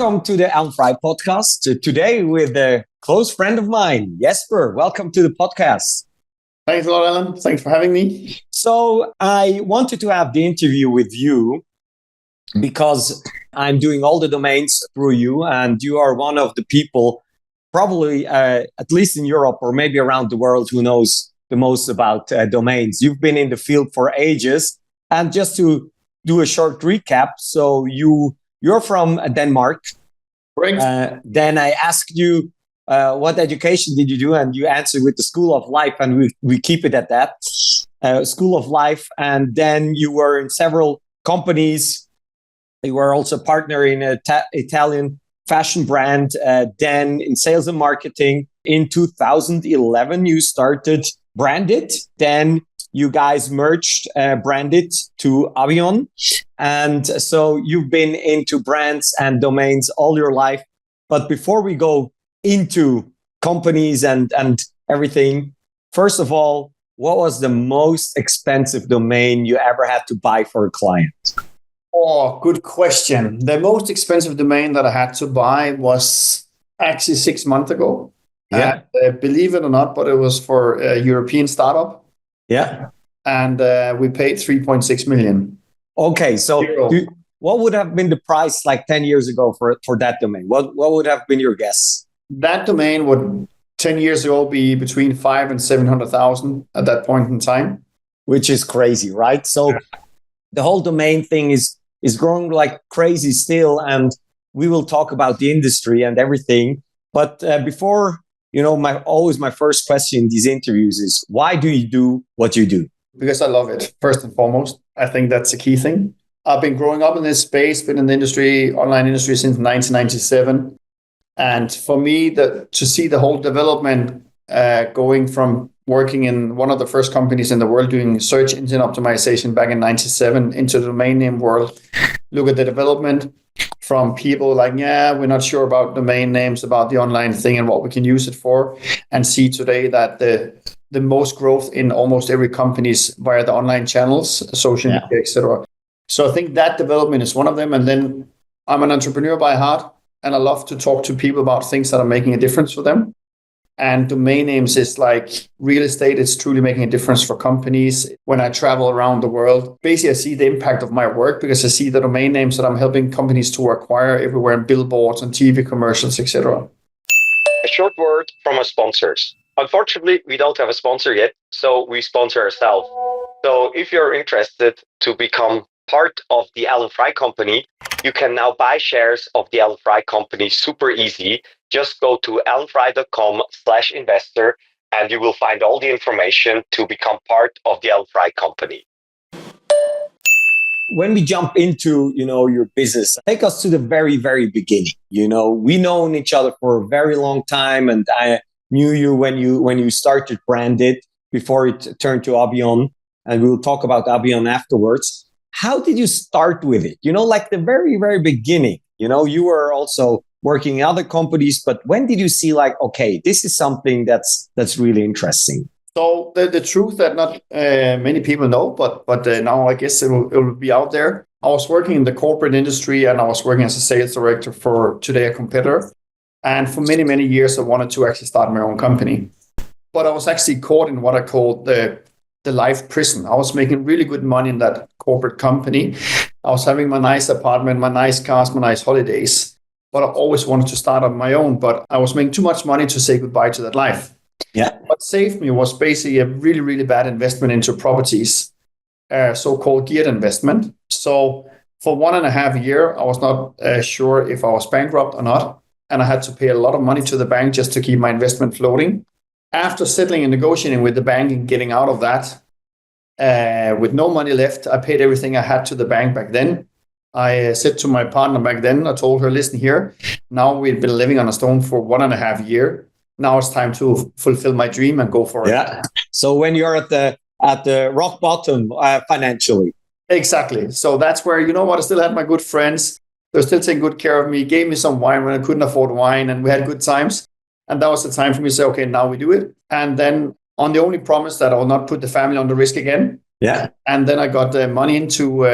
Welcome to the Alan Fry podcast. Today with a close friend of mine, Jesper. Welcome to the podcast. Thanks a lot, Alan. Thanks for having me. So I wanted to have the interview with you because I'm doing all the domains through you, and you are one of the people, probably at least in Europe or maybe around the world, who knows the most about domains. You've been in the field for ages. And just to do a short recap, so you're from Denmark. Correct. Then I asked you, what education did you do? And you answered with the School of Life, and we keep it at that, School of Life. And then you were in several companies. You were also a partner in an Italian fashion brand. Then in sales and marketing. In 2011, you started BRANDIT. Then you guys merged BRANDIT to Abion. And so you've been into brands and domains all your life. But before we go into companies and everything, first of all, what was the most expensive domain you ever had to buy for a client? Oh, good question. The most expensive domain that I had to buy was actually 6 months ago. Yeah. Believe it or not, but it was for a European startup. Yeah. And we paid 3.6 million. Okay, so what would have been the price like 10 years ago for that domain? What would have been your guess? That domain would 10 years ago be between 5 and 700,000 at that point in time. Which is crazy, right? So the whole domain thing is growing like crazy still, and we will talk about the industry and everything. But before, my first question in these interviews is, why do you do what you do? Because I love it, first and foremost. I think that's a key thing. I've been growing up in this space, been in the industry, online industry since 1997. And for me, to see the whole development going from working in one of the first companies in the world doing search engine optimization back in 97 into the domain name world, look at the development from people like, we're not sure about domain names, about the online thing and what we can use it for, and see today that the most growth in almost every company is via the online channels, social media, etc. So I think that development is one of them. And then I'm an entrepreneur by heart, and I love to talk to people about things that are making a difference for them. And domain names is like real estate. It's truly making a difference for companies. When I travel around the world, basically I see the impact of my work because I see the domain names that I'm helping companies to acquire everywhere in billboards and TV commercials, etc. A short word from our sponsors. Unfortunately, we don't have a sponsor yet, so we sponsor ourselves. So if you're interested to become part of the Alan Fry company, you can now buy shares of the Alan Fry company super easy. Just go to alanfry.com/investor and you will find all the information to become part of the Alan Fry company. When we jump into, your business, take us to the very, very beginning. We known each other for a very long time, and I knew you when you started BRANDIT before it turned to Abion, and we'll talk about Abion afterwards. How did you start with it? Like the very, very beginning. You were also working in other companies, but when did you see like, okay, this is something that's really interesting? So the truth that not many people know, but now I guess it will be out there. I was working in the corporate industry, and I was working as a sales director for today a competitor. And for many, many years, I wanted to actually start my own company. But I was actually caught in what I called the life prison. I was making really good money in that corporate company. I was having my nice apartment, my nice cars, my nice holidays. But I always wanted to start on my own. But I was making too much money to say goodbye to that life. Yeah. What saved me was basically a really, really bad investment into properties, so-called geared investment. So for 1.5 years, I was not sure if I was bankrupt or not. And I had to pay a lot of money to the bank just to keep my investment floating. After settling and negotiating with the bank and getting out of that, with no money left, I paid everything I had to the bank back then. I said to my partner back then, I told her, listen here, now we've been living on a stone for 1.5 years. Now it's time to fulfill my dream and go for it. Yeah. So when you're at the rock bottom financially. Exactly. So that's where, I still had my good friends. They were still taking good care of me, gave me some wine when I couldn't afford wine, and we had good times. And that was the time for me to say, okay, now we do it. And then on the only promise that I will not put the family on the risk again. Yeah. And then I got the money into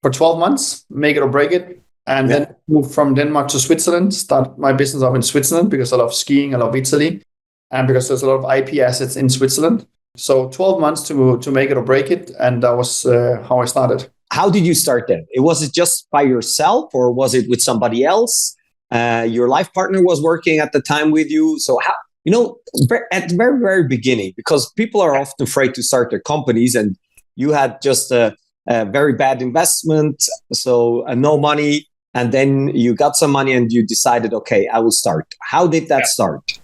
for 12 months, make it or break it. And then moved from Denmark to Switzerland, start my business up in Switzerland because I love skiing, I love Italy, and because there's a lot of IP assets in Switzerland. So 12 months to make it or break it. And that was how I started. How did you start then? Was it just by yourself or was it with somebody else? Your life partner was working at the time with you. So how, at the very, very beginning, because people are often afraid to start their companies, and you had just a very bad investment, so no money, and then you got some money and you decided, okay, I will start. How did that start?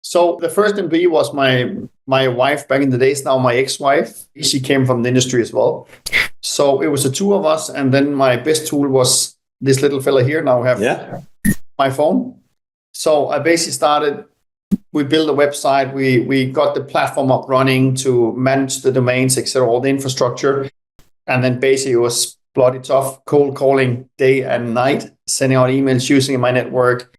So the first employee was my wife back in the days, now my ex-wife. She came from the industry as well. So it was the two of us, and then my best tool was this little fella here. Now I have my phone. So I basically we built a website, we got the platform up running to manage the domains, etc., all the infrastructure. And then basically it was bloody tough, cold calling day and night, sending out emails, using my network,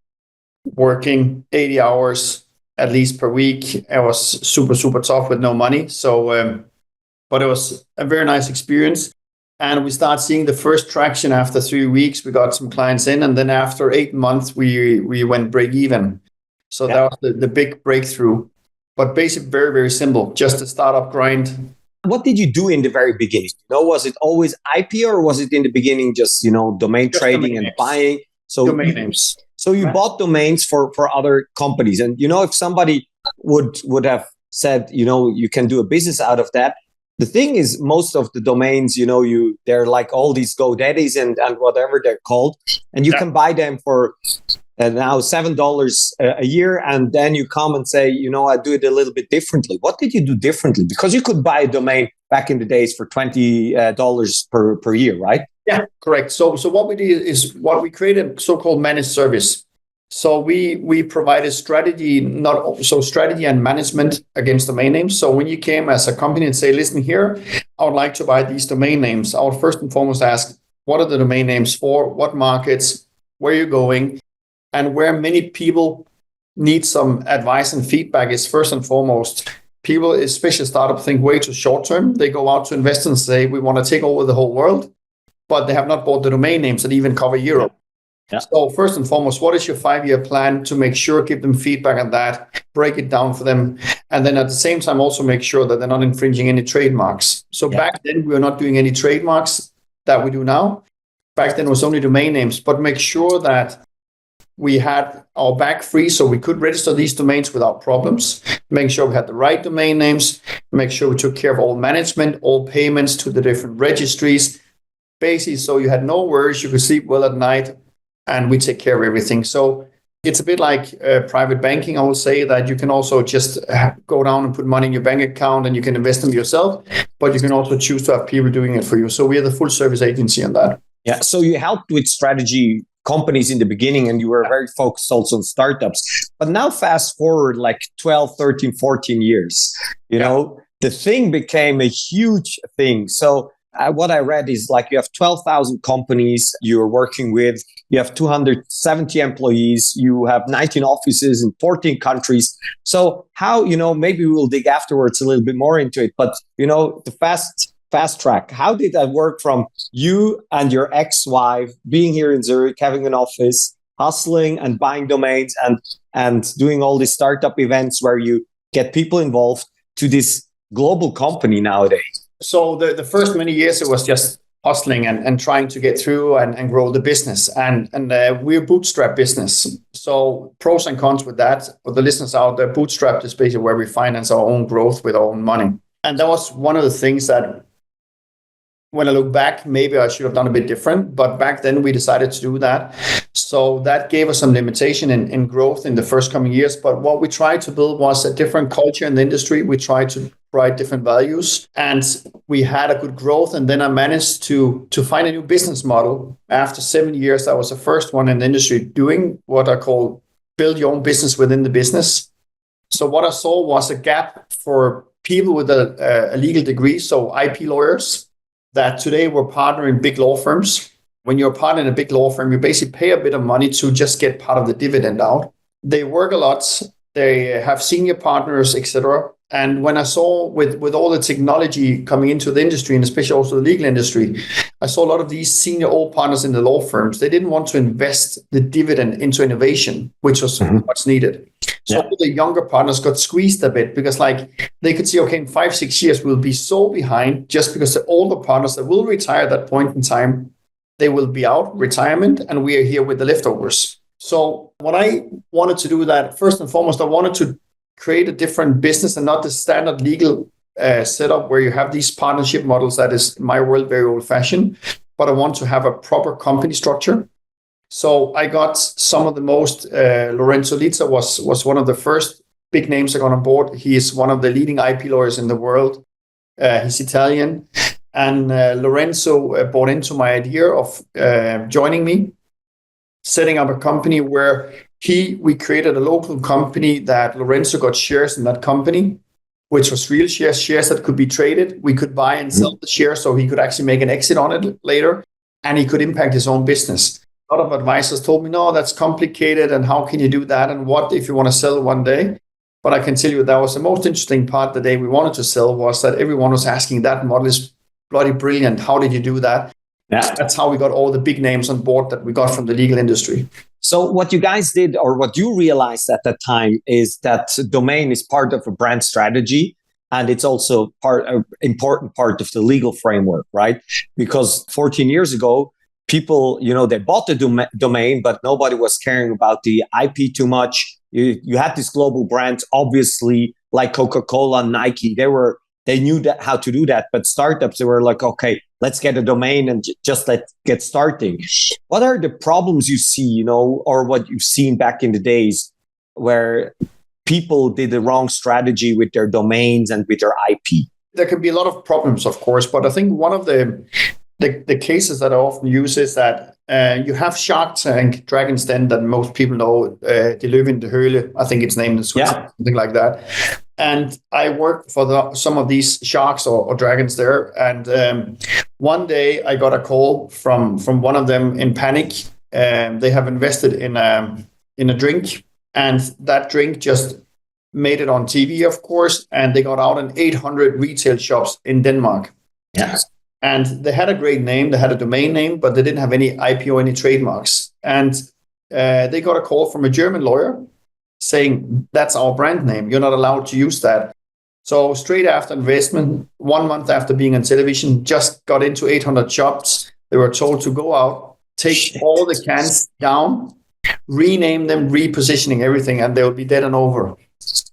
working 80 hours at least per week. It was super, super tough with no money. So, but it was a very nice experience. And we started seeing the first traction after 3 weeks. We got some clients in, and then after 8 months, we went break even. So that was the big breakthrough. But basically very, very simple, just a startup grind. What did you do in the very beginning? Was it always IP, or was it in the beginning just, domain just trading domain and names. buying? So domain names. So you bought domains for other companies. And, if somebody would have said, you can do a business out of that. The thing is, most of the domains, they're like all these GoDaddies and whatever they're called. And you can buy them for now $7 a year. And then you come and say, I do it a little bit differently. What did you do differently? Because you could buy a domain back in the days for $20 per year, right? Yeah, correct. So what we did is we created so-called managed service. So we provided strategy and management against domain names. So when you came as a company and say, listen here, I would like to buy these domain names, I would first and foremost ask, what are the domain names for? What markets? Where are you going? And where many people need some advice and feedback is first and foremost, people, especially startup, think way too short term. They go out to invest and say, we want to take over the whole world, but they have not bought the domain names that even cover Europe. Yeah. So first and foremost, what is your 5-year plan to make sure, give them feedback on that, break it down for them. And then at the same time, also make sure that they're not infringing any trademarks. So back then, we were not doing any trademarks that we do now. Back then, it was only domain names, but make sure that we had our back free so we could register these domains without problems, make sure we had the right domain names, make sure we took care of all management, all payments to the different registries, basically so you had no worries, you could sleep well at night, and we take care of everything. So it's a bit like private banking. I will say that you can also just go down and put money in your bank account and you can invest them yourself, but you can also choose to have people doing it for you. So we are the full service agency on that. Yeah. So you helped with strategy companies in the beginning, and you were very focused also on startups. But now fast forward like 12, 13, 14 years, the thing became a huge thing. So what I read is like you have 12,000 companies you're working with, you have 270 employees, you have 19 offices in 14 countries. So how, maybe we'll dig afterwards a little bit more into it, but, the fast track, how did that work from you and your ex-wife being here in Zurich, having an office, hustling and buying domains and doing all these startup events where you get people involved to this global company nowadays? So the first many years, it was just hustling and trying to get through and grow the business. And we're a bootstrap business. So pros and cons with that. For the listeners out there, bootstrap is basically where we finance our own growth with our own money. And that was one of the things that when I look back, maybe I should have done a bit different. But back then we decided to do that. So that gave us some limitation in growth in the first coming years. But what we tried to build was a different culture in the industry. We tried to provide different values, and we had a good growth. And then I managed to find a new business model. After 7 years, I was the first one in the industry doing what I call build your own business within the business. So what I saw was a gap for people with a legal degree, so IP lawyers, that today were partnering big law firms. When you're a partner in a big law firm, you basically pay a bit of money to just get part of the dividend out. They work a lot. They have senior partners, etc. And when I saw with all the technology coming into the industry, and especially also the legal industry, I saw a lot of these senior old partners in the law firms. They didn't want to invest the dividend into innovation, which was what's needed. So the younger partners got squeezed a bit because like they could see, okay, in 5-6 years, we'll be so behind just because the older partners that will retire at that point in time, they will be out retirement and we are here with the leftovers. So when I wanted to do that, first and foremost, I wanted to create a different business and not the standard legal setup where you have these partnership models that is, in my world, very old-fashioned, but I want to have a proper company structure. So I got some of the most, Lorenzo Lizza was one of the first big names I got on board. He is one of the leading IP lawyers in the world. He's Italian. And Lorenzo bought into my idea of joining me, setting up a company where we created a local company that Lorenzo got shares in that company, which was real shares that could be traded. We could buy and sell the shares so he could actually make an exit on it later and he could impact his own business. A lot of advisors told me, no, that's complicated and how can you do that? And what if you want to sell one day? But I can tell you that was the most interesting part the day we wanted to sell was that everyone was asking that model is bloody brilliant. How did you do that? Yeah. That's how we got all the big names on board that we got from the legal industry. So what you guys did or what you realized at that time is that domain is part of a brand strategy. And it's also an important part of the legal framework, right? Because 14 years ago, people, they bought the domain, but nobody was caring about the IP too much. You had these global brands, obviously, like Coca-Cola, Nike. They knew how to do that. But startups, they were like, okay, let's get a domain and just let's get starting. What are the problems you see, or what you've seen back in the days where people did the wrong strategy with their domains and with their IP? There can be a lot of problems, of course, but I think one of the cases that I often use is that you have Shark Tank, Dragon's Den that most people know, Die Löwen, Die Höhle, I think it's named in Switzerland, something like that. And I worked for some of these sharks or dragons there. And one day I got a call from one of them in panic. They have invested in a drink, and that drink just made it on TV, of course, and they got out in 800 retail shops in Denmark. Yes. And they had a great name, they had a domain name, but they didn't have any IP or any trademarks. And they got a call from a German lawyer saying, that's our brand name, you're not allowed to use that. So straight after investment, 1 month after being on television, just got into 800 shops. They were told to go out, take all the cans down, rename them, repositioning everything, and they'll be dead and over.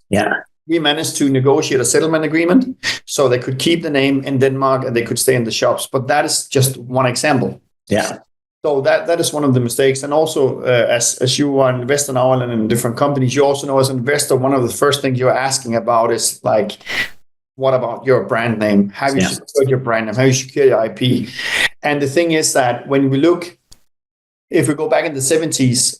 Yeah. We managed to negotiate a settlement agreement so they could keep the name in Denmark and they could stay in the shops. But that is just one example. Yeah. So that is one of the mistakes. And also, as you are an investor now and in different companies, you also know as an investor, one of the first things you're asking about is like, what about your brand name? Have you secured your brand name? Have you secured your IP? And the thing is that when we look, if we go back in the 70s,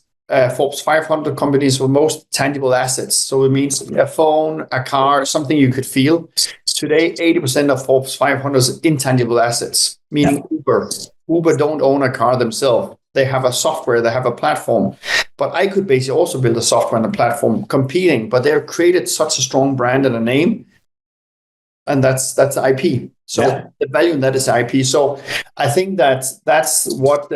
Forbes 500 companies were most tangible assets. So it means a phone, a car, something you could feel. Today, 80% of Forbes 500 is intangible assets, meaning Uber. Uber don't own a car themselves. They have a software, they have a platform. But I could basically also build a software and a platform competing, but they've created such a strong brand and a name. And that's IP. So the value in that is IP. So I think that's what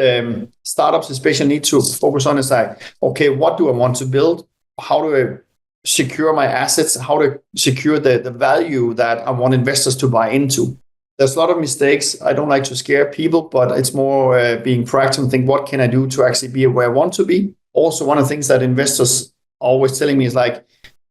startups especially need to focus on is like, okay, what do I want to build? How do I secure my assets? How to secure the value that I want investors to buy into? There's a lot of mistakes. I don't like to scare people, but it's more being proactive and think, what can I do to actually be where I want to be? Also, one of the things that investors are always telling me is like,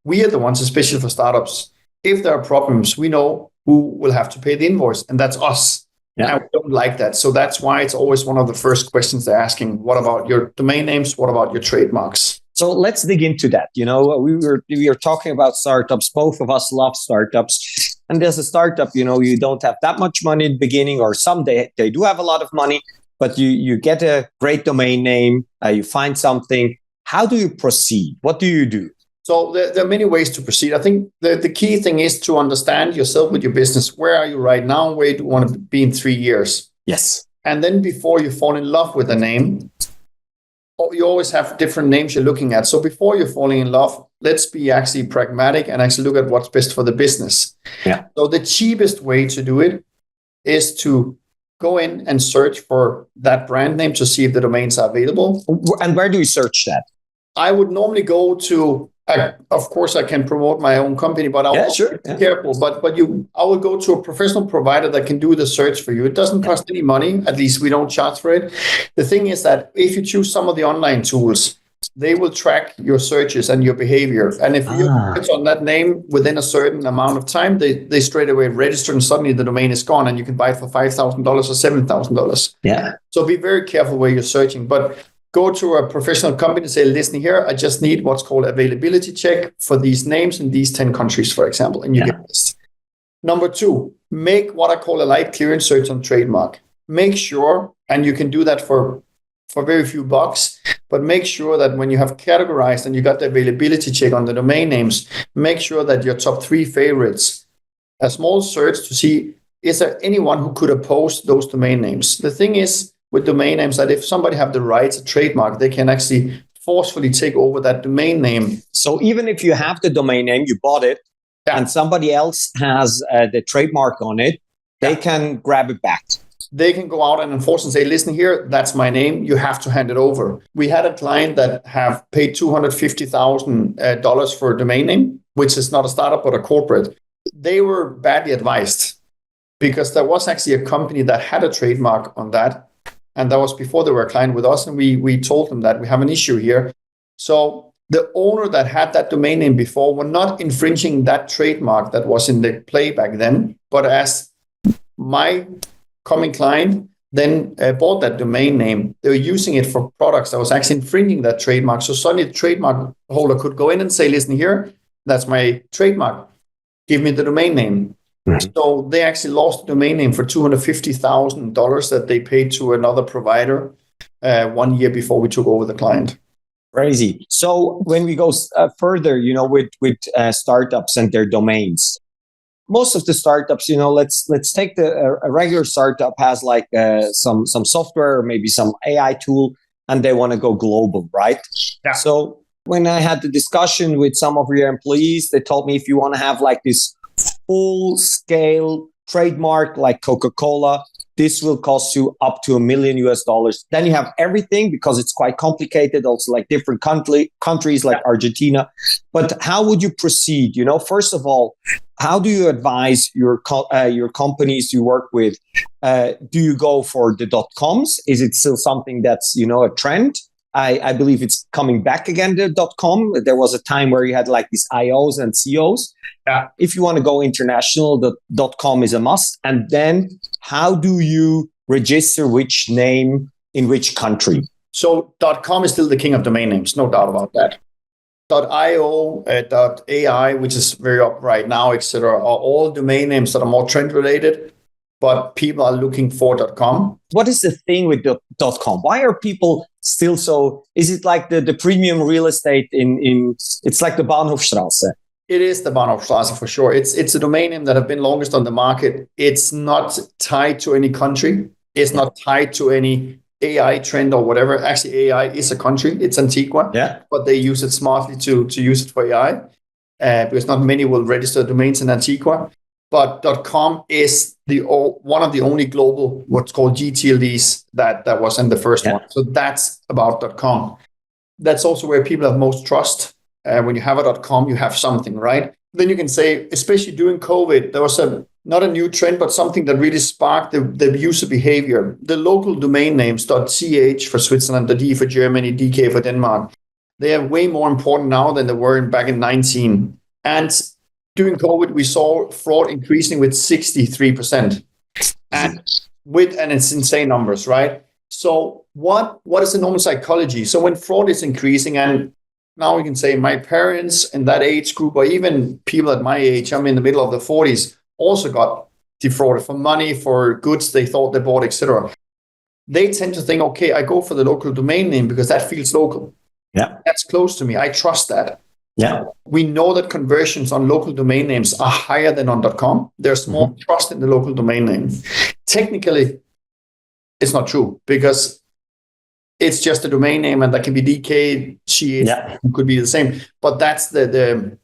we are the ones, especially for startups. If there are problems, we know who will have to pay the invoice, and that's us. Yeah. And we don't like that. So that's why it's always one of the first questions they're asking. What about your domain names? What about your trademarks? So let's dig into that. We were talking about startups. Both of us love startups. And there's a startup, you don't have that much money in the beginning, or someday they do have a lot of money, but you get a great domain name, you find something. How do you proceed? What do you do? So there are many ways to proceed. I think the key thing is to understand yourself with your business. Where are you right now? Where do you want to be in 3 years? Yes. And then before you fall in love with a name, you always have different names you're looking at. So before you're falling in love, let's be actually pragmatic and actually look at what's best for the business. Yeah. So the cheapest way to do it is to go in and search for that brand name to see if the domains are available. And where do you search that? I would normally go to, of course, I can promote my own company, but I'll be careful. But I will go to a professional provider that can do the search for you. It doesn't cost any money. At least we don't charge for it. The thing is that if you choose some of the online tools, they will track your searches and your behavior. And if you search on that name within a certain amount of time, they straight away register and suddenly the domain is gone and you can buy it for $5,000 or $7,000. Yeah. So be very careful where you're searching. But go to a professional company and say, listen here, I just need what's called availability check for these names in these 10 countries, for example, and you get this. Number 2, make what I call a light clearance search on trademark. Make sure, and you can do that for very few bucks, but make sure that when you have categorized and you got the availability check on the domain names, make sure that your top 3 favorites, a small search to see, is there anyone who could oppose those domain names? The thing is with domain names that if somebody have the rights to trademark, they can actually forcefully take over that domain name. So even if you have the domain name, you bought it, and somebody else has the trademark on it, they can grab it back. They can go out and enforce and say, listen here, that's my name. You have to hand it over. We had a client that have paid $250,000 for a domain name, which is not a startup, but a corporate. They were badly advised because there was actually a company that had a trademark on that. And that was before they were a client with us. And we told them that we have an issue here. So the owner that had that domain name before were not infringing that trademark that was in the play back then. But as my coming client then bought that domain name, they were using it for products that was actually infringing that trademark. So suddenly the trademark holder could go in and say, listen here, that's my trademark. Give me the domain name. Mm-hmm. So they actually lost the domain name for $250,000 that they paid to another provider 1 year before we took over the client. Crazy. So when we go further, with startups and their domains, most of the startups, let's take a regular startup has like some software or maybe some AI tool, and they want to go global, right? Yeah. So when I had the discussion with some of your employees, they told me if you want to have like this full scale trademark like Coca-Cola, this will cost you up to $1 million. Then you have everything because it's quite complicated, also like different countries like Argentina. But how would you proceed? First of all, how do you advise your companies you work with? Do you go for the .coms? Is it still something that's, a trend? I believe it's coming back again, the .com. There was a time where you had like these IOs and COs. Yeah. If you want to go international, the .com is a must. And then how do you register which name in which country? So .com is still the king of domain names, no doubt about that. .io, .ai, which is very up right now, etc., are all domain names that are more trend related, but people are looking for .com. What is the thing with .com? Why are people still so? Is it like the premium real estate in? It's like the Bahnhofstrasse. It is the Bahnhofstrasse for sure. It's a domain name that have been longest on the market. It's not tied to any country. It's not tied to any AI trend or whatever. Actually, AI is a country. It's Antigua. Yeah. But they use it smartly to use it for AI because not many will register domains in Antigua. But .com is one of the only global what's called GTLDs that was in the first one. So that's about .com. That's also where people have most trust. When you have a .com, you have something, right? Then you can say, especially during COVID, there was not a new trend, but something that really sparked the user behavior. The local domain names .ch for Switzerland, .de for Germany, .dk for Denmark, they are way more important now than they were back in 19. And during COVID, we saw fraud increasing with 63%. And it's insane numbers, right? So what is the normal psychology? So when fraud is increasing, and now we can say my parents in that age group, or even people at my age, I'm in the middle of the 40s, also got defrauded for money, for goods they thought they bought, etc. They tend to think, okay, I go for the local domain name because that feels local. Yeah. That's close to me. I trust that. Yeah. We know that conversions on local domain names are higher than on .com. There's more trust in the local domain name. Technically, it's not true because it's just a domain name, and that can be DK, CH, could be the same. But that's the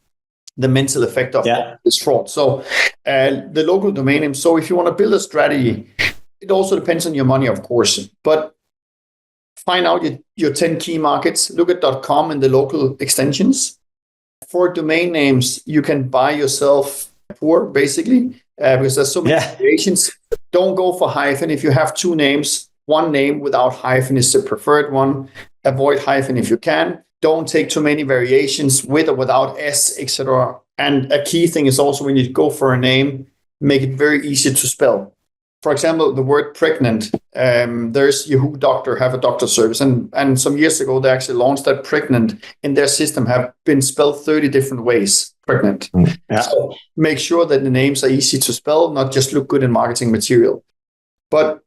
mental effect of this fraud. So the local domain name. So if you want to build a strategy, it also depends on your money, of course. But find out your 10 key markets. Look at .com and the local extensions. For domain names, you can buy yourself poor, basically, because there's so many variations. Don't go for hyphen. If you have two names, one name without hyphen is the preferred one. Avoid hyphen if you can. Don't take too many variations with or without S, etc. And a key thing is also when you go for a name, make it very easy to spell. For example, the word pregnant, there's Yahoo Doctor, have a doctor service. And some years ago, they actually launched that pregnant in their system, have been spelled 30 different ways, pregnant. So make sure that the names are easy to spell, not just look good in marketing material. But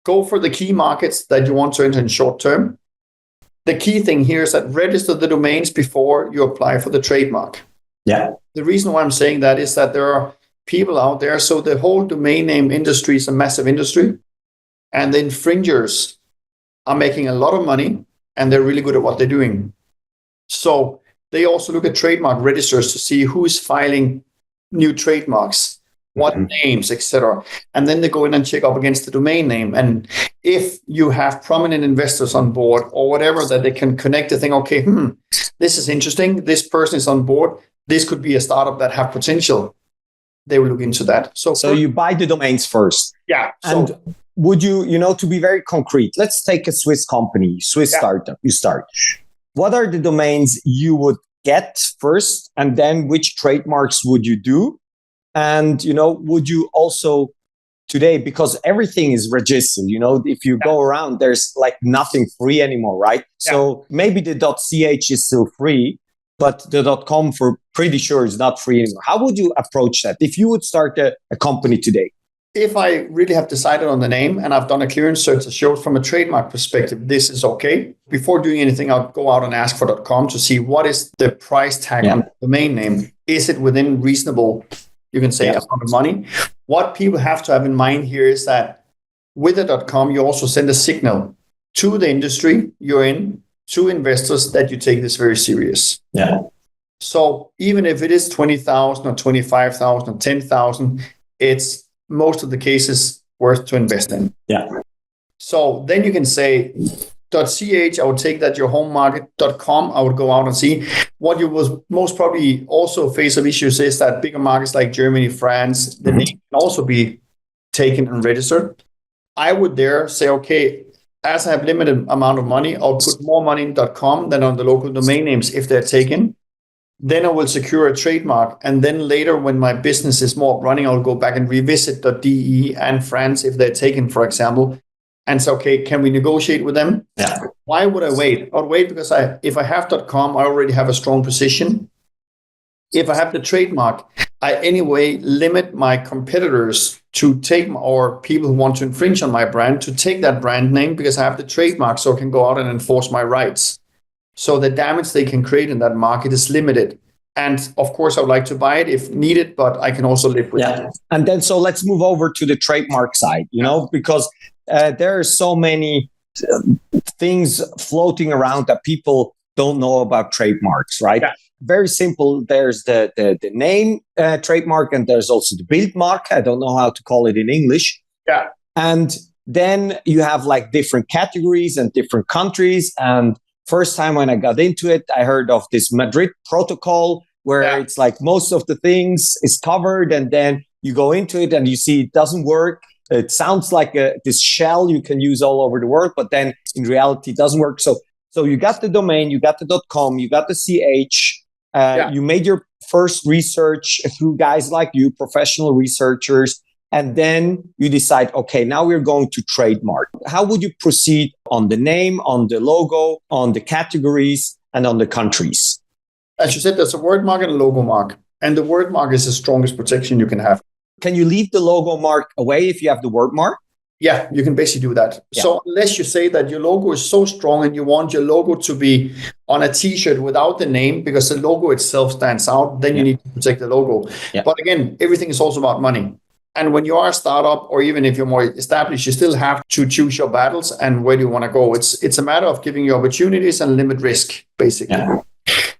go for the key markets that you want to enter in short term. The key thing here is that register the domains before you apply for the trademark. The reason why I'm saying that is that there are people out there. So the whole domain name industry is a massive industry, and the infringers are making a lot of money, and they're really good at what they're doing. So they also look at trademark registers to see who is filing new trademarks, what names, etc. And then they go in and check up against the domain name. And if you have prominent investors on board or whatever, that they can connect the thing, okay, this is interesting. This person is on board. This could be a startup that have potential. They will look into that. So you buy the domains first. And would you, to be very concrete, let's take a Swiss company, startup, you start. What are the domains you would get first? And then which trademarks would you do? And, would you also today, because everything is registered, if you go around, there's like nothing free anymore, right? So maybe the .ch is still free, but the .com for pretty sure is not free anymore. How would you approach that if you would start a company today? If I really have decided on the name and I've done a clearance search that shows from a trademark perspective, this is okay. Before doing anything, I'll go out and ask for .com to see what is the price tag on the domain name. Is it within reasonable, you can say, amount of money? What people have to have in mind here is that with the .com, you also send a signal to the industry you're in, to investors, that you take this very serious. So even if it is 20,000 or 25,000 or 10,000, it's most of the cases worth to invest in. So then you can say .ch, I would take that your home market. .com, I would go out and see. What you will most probably also face of issues is that bigger markets like Germany, France, the name can also be taken and registered. I would there say, okay, as I have limited amount of money, I'll put more money in .com than on the local domain names if they're taken. Then I will secure a trademark. And then later, when my business is more running, I'll go back and revisit .de and France if they're taken, for example. And say, okay, can we negotiate with them? Why would I wait? I would wait because if I have .com, I already have a strong position. If I have the trademark, I anyway limit my competitors to take, or people who want to infringe on my brand, to take that brand name because I have the trademark, so I can go out and enforce my rights. So the damage they can create in that market is limited. And of course, I would like to buy it if needed, but I can also live with it. And then, so let's move over to the trademark side, because there are so many things floating around that people don't know about trademarks, right? Very simple. There's the name trademark, and there's also the Bildmark. I don't know how to call it in English. And then you have like different categories and different countries. And first time when I got into it, I heard of this Madrid protocol where it's like most of the things is covered, and then you go into it and you see it doesn't work. It sounds like this shell you can use all over the world, but then in reality it doesn't work. So you got the domain, you got the .com, you got the .ch. You made your first research through guys like you, professional researchers, and then you decide, okay, now we're going to trademark. How would you proceed on the name, on the logo, on the categories, and on the countries? As you said, there's a word mark and a logo mark. And the word mark is the strongest protection you can have. Can you leave the logo mark away if you have the word mark? Yeah, you can basically do that. So unless you say that your logo is so strong and you want your logo to be on a t-shirt without the name because the logo itself stands out, then you need to protect the logo. But again, everything is also about money. And when you are a startup, or even if you're more established, you still have to choose your battles and where do you want to go. It's a matter of giving you opportunities and limit risk, basically. Yeah.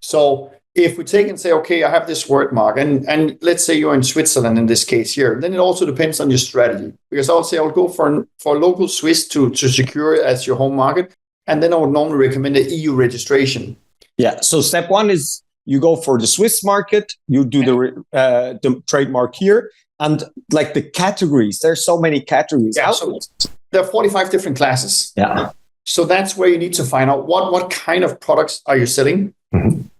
So if we take and say, okay, I have this word mark, and let's say you're in Switzerland in this case here, then it also depends on your strategy. Because I would say I would go for local Swiss to secure it as your home market. And then I would normally recommend the EU registration. Yeah. So step one is you go for the Swiss market, you do the trademark here. And like the categories, there's so many categories. Yeah, so there are 45 different classes. Yeah. So that's where you need to find out what kind of products are you selling,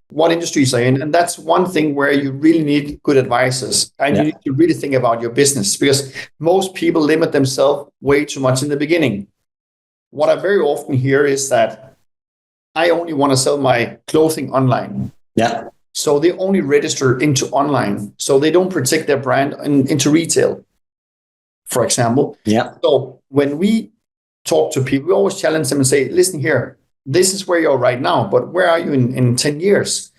what industries are in. And that's one thing where you really need good advisors. And you need to really think about your business, because most people limit themselves way too much in the beginning. What I very often hear is that I only want to sell my clothing online. Yeah. So they only register into online. So they don't protect their brand into retail, for example. Yeah. So when we talk to people, we always challenge them and say, listen here, this is where you're right now, but where are you in 10 years?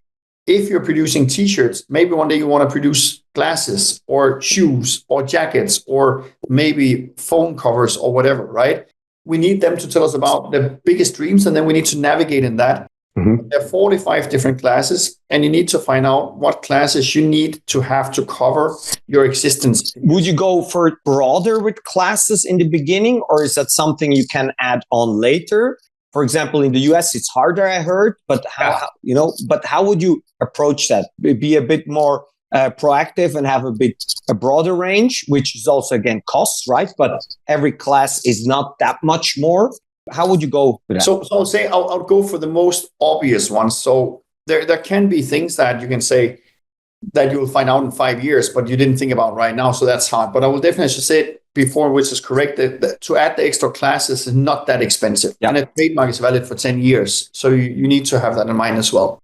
If you're producing t-shirts, maybe one day you want to produce glasses or shoes or jackets or maybe phone covers or whatever, right? We need them to tell us about the biggest dreams, and then we need to navigate in that. There are 45 different classes, and you need to find out what classes you need to have to cover your existence. Would you go for broader with classes in the beginning, or is that something you can add on later? For example, in the US, it's harder, I heard, but how would you approach that? Be a bit more proactive and have a broader range, which is also, again, costs, right? But every class is not that much more. How would you go with that? So I'll say I'll go for the most obvious ones. So there can be things that you can say that you'll find out in 5 years, but you didn't think about right now. So that's hard. But I will definitely say it before, which is correct, that to add the extra classes is not that expensive. Yeah. And a trademark is valid for 10 years. So you need to have that in mind as well.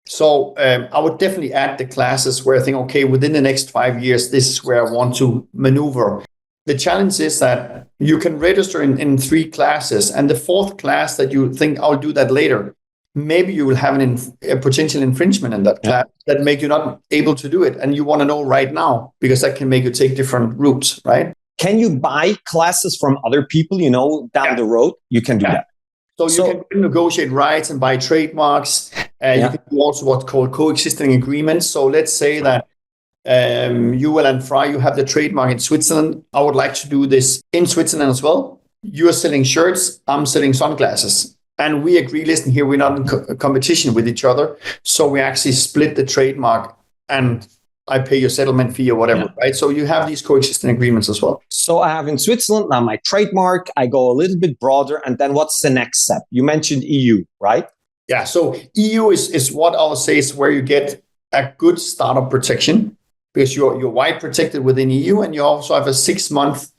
So I would definitely add the classes where I think, okay, within the next 5 years, this is where I want to maneuver. The challenge is that you can register in 3 classes, and the 4th class that you think, I'll do that later, maybe you will have a potential infringement in that class that make you not able to do it. And you want to know right now, because that can make you take different routes, right? Can you buy classes from other people, down the road? You can do that. So you can negotiate rights and buy trademarks. You can do also what's called coexisting agreements. So let's say that you and Fry, you have the trademark in Switzerland. I would like to do this in Switzerland as well. You're selling shirts, I'm selling sunglasses. And we agree, listen here, we're not in competition with each other. So we actually split the trademark and I pay your settlement fee or whatever, right? So you have these coexisting agreements as well. So I have in Switzerland now my trademark. I go a little bit broader. And then what's the next step? You mentioned EU, right? Yeah. So EU is what I'll say is where you get a good startup protection, because you're wide protected within EU, and you also have a 6-month